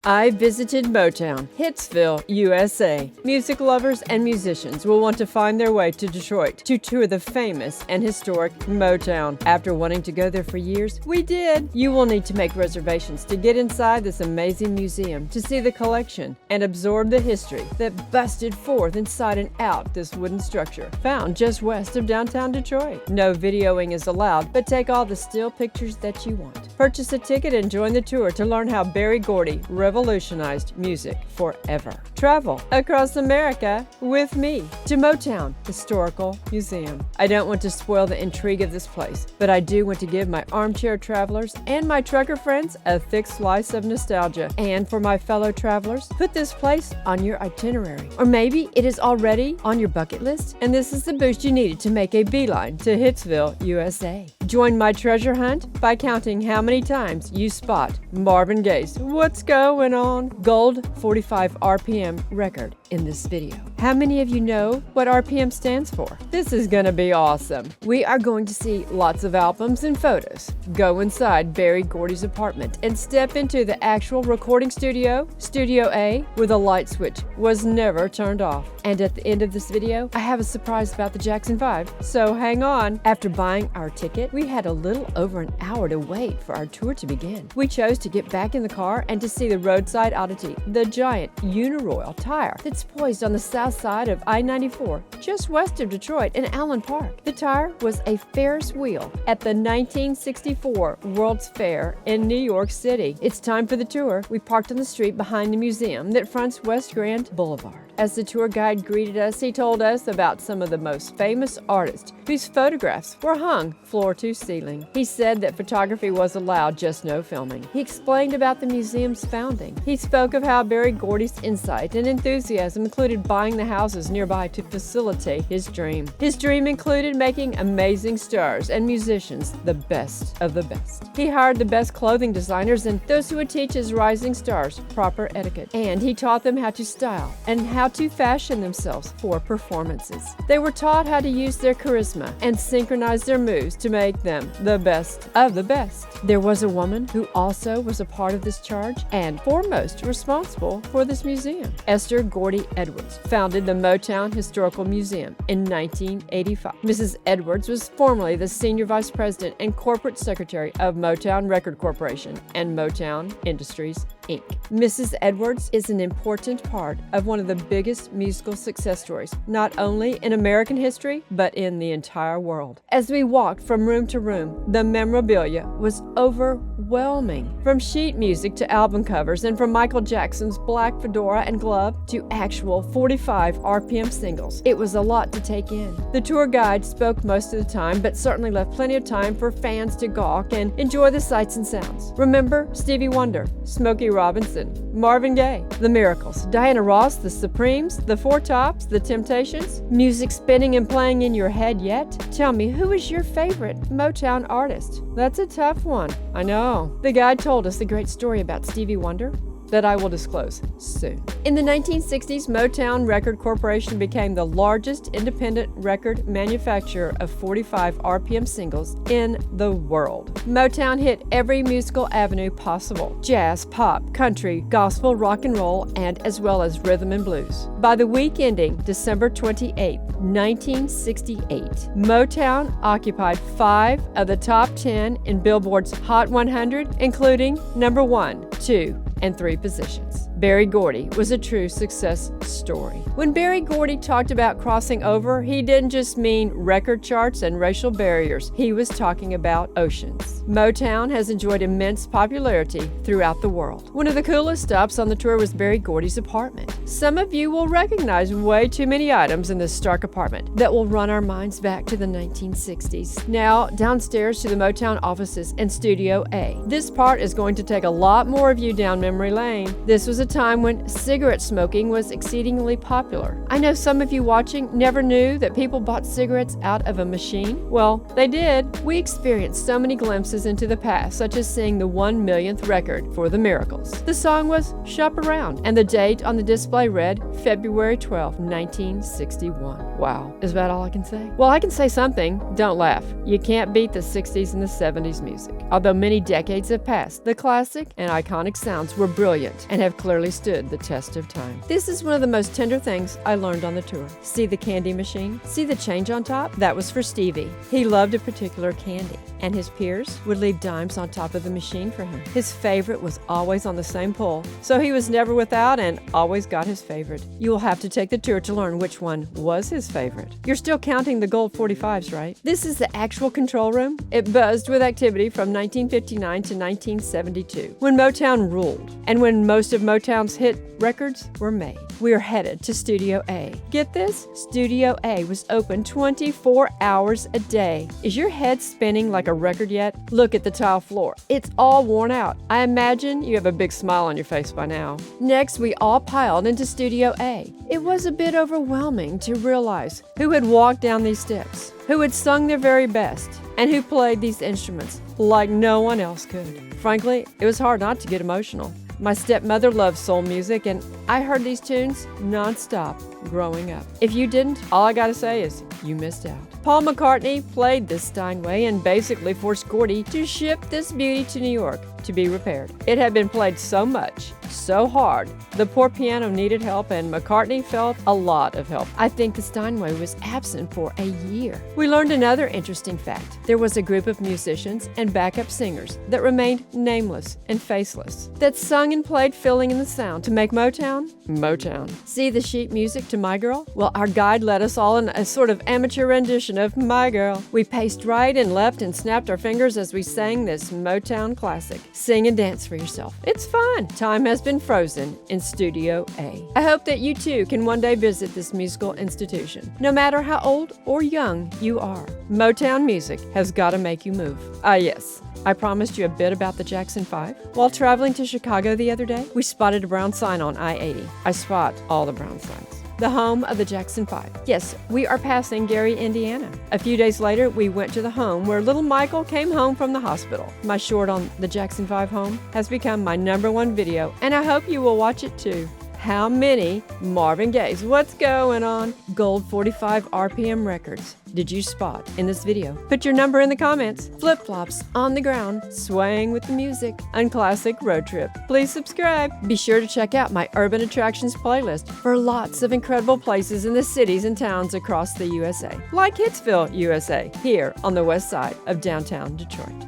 I visited Motown Hitsville, USA. Music lovers and musicians will want to find their way to Detroit to tour the famous and historic Motown. After wanting to go there for years, we did. You will need to make reservations to get inside this amazing museum to see the collection and absorb the history that busted forth inside and out this wooden structure found just west of downtown Detroit. No videoing is allowed, but take all the still pictures that you want. Purchase a ticket and join the tour to learn how Berry Gordy revolutionized music forever. Travel across America with me to Motown Historical Museum. I don't want to spoil the intrigue of this place, but I do want to give my armchair travelers and my trucker friends a thick slice of nostalgia. And for my fellow travelers, put this place on your itinerary. Or maybe it is already on your bucket list, and this is the boost you needed to make a beeline to Hitsville, USA. Join my treasure hunt by counting how many times you spot Marvin Gaye's "What's Going On" gold 45 RPM record in this video. How many of you know what RPM stands for? This is gonna be awesome. We are going to see lots of albums and photos. Go inside Berry Gordy's apartment and step into the actual recording studio, Studio A, where the light switch was never turned off. And at the end of this video, I have a surprise about the Jackson 5, so hang on. After buying our ticket, we had a little over an hour to wait for our tour to begin. We chose to get back in the car and to see the roadside oddity, the giant Uniroyal tire that's poised on the south side of I-94, just west of Detroit in Allen Park. The tire was a Ferris wheel at the 1964 World's Fair in New York City. It's time for the tour. We parked on the street behind the museum that fronts West Grand Boulevard. As the tour guide greeted us, he told us about some of the most famous artists whose photographs were hung floor to ceiling. He said that photography was allowed, just no filming. He explained about the museum's founding. He spoke of how Berry Gordy's insight and enthusiasm included buying the houses nearby to facilitate his dream. His dream included making amazing stars and musicians the best of the best. He hired the best clothing designers and those who would teach his rising stars proper etiquette. And he taught them how to style and how to fashion themselves for performances. They were taught how to use their charisma and synchronize their moves to make them the best of the best. There was a woman who also was a part of this charge and foremost responsible for this museum. Esther Gordy Edwards founded the Motown Historical Museum in 1985. Mrs. Edwards was formerly the Senior Vice President and Corporate Secretary of Motown Record Corporation and Motown Industries, Inc. Mrs. Edwards is an important part of one of the biggest musical success stories, not only in American history, but in the entire world. As we walked from room to room, the memorabilia was overwhelming. From sheet music to album covers, and from Michael Jackson's black fedora and glove to actual 45 RPM singles. It was a lot to take in. The tour guide spoke most of the time, but certainly left plenty of time for fans to gawk and enjoy the sights and sounds. Remember Stevie Wonder, Smokey Robinson, Marvin Gaye, The Miracles, Diana Ross, The Supremes, The Four Tops, The Temptations? Music spinning and playing in your head yet? Tell me, who is your favorite Motown artist? That's a tough one, I know. The guide told us a great story about Stevie Wonder that I will disclose soon. In the 1960s, Motown Record Corporation became the largest independent record manufacturer of 45 RPM singles in the world. Motown hit every musical avenue possible: jazz, pop, country, gospel, rock and roll, and as well as rhythm and blues. By the week ending December 28, 1968, Motown occupied 5 of the top 10 in Billboard's Hot 100, including number 1, 2, and 3 positions. Berry Gordy was a true success story. When Berry Gordy talked about crossing over, he didn't just mean record charts and racial barriers. He was talking about oceans. Motown has enjoyed immense popularity throughout the world. One of the coolest stops on the tour was Berry Gordy's apartment. Some of you will recognize way too many items in this stark apartment that will run our minds back to the 1960s. Now, downstairs to the Motown offices and Studio A. This part is going to take a lot more of you down memory lane. This was a time when cigarette smoking was exceedingly popular. I know some of you watching never knew that people bought cigarettes out of a machine. Well, they did. We experienced so many glimpses into the past, such as seeing the 1 millionth record for The Miracles. The song was Shop Around, and the date on the display read February 12, 1961. Wow, is that all I can say? Well, I can say something. Don't laugh. You can't beat the 60s and the 70s music. Although many decades have passed, the classic and iconic sounds were brilliant and have clearly stood the test of time. This is one of the most tender things I learned on the tour. See the candy machine? See the change on top? That was for Stevie. He loved a particular candy, and his peers would leave dimes on top of the machine for him. His favorite was always on the same pull, so he was never without and always got his favorite. You will have to take the tour to learn which one was his favorite. You're still counting the gold 45s, right? This is the actual control room. It buzzed with activity from 1959 to 1972, when Motown ruled, and when most of Motown's hit records were made. We are headed to Studio A. Get this? Studio A was open 24 hours a day. Is your head spinning like a record yet? Look at the tile floor. It's all worn out. I imagine you have a big smile on your face by now. Next, we all piled into Studio A. It was a bit overwhelming to realize who had walked down these steps, who had sung their very best, and who played these instruments like no one else could. Frankly, it was hard not to get emotional. My stepmother loved soul music, and I heard these tunes nonstop growing up. If you didn't, all I gotta say is you missed out. Paul McCartney played this Steinway and basically forced Gordy to ship this beauty to New York to be repaired. It had been played so much, so hard, the poor piano needed help, and McCartney felt a lot of help. I think the Steinway was absent for a year. We learned another interesting fact. There was a group of musicians and backup singers that remained nameless and faceless, that sung and played filling in the sound to make Motown, Motown. See the sheet music to My Girl? Well, our guide led us all in a sort of amateur rendition of My Girl. We paced right and left and snapped our fingers as we sang this Motown classic. Sing and dance for yourself. It's fun. Time has been frozen in Studio A. I hope that you too can one day visit this musical institution, no matter how old or young you are. Motown music has got to make you move. Yes. I promised you a bit about the Jackson 5. While traveling to Chicago the other day, we spotted a brown sign on I-80. I spot all the brown signs. The home of the Jackson 5. Yes, we are passing Gary, Indiana. A few days later, we went to the home where little Michael came home from the hospital. My short on the Jackson 5 home has become my #1 video, and I hope you will watch it too. How many Marvin Gaye's What's Going On Gold 45 RPM records did you spot in this video? Put your number in the comments. Flip-flops on the ground, swaying with the music. Unclassic road trip. Please subscribe. Be sure to check out my Urban Attractions playlist for lots of incredible places in the cities and towns across the USA, like Hitsville, USA, here on the west side of downtown Detroit.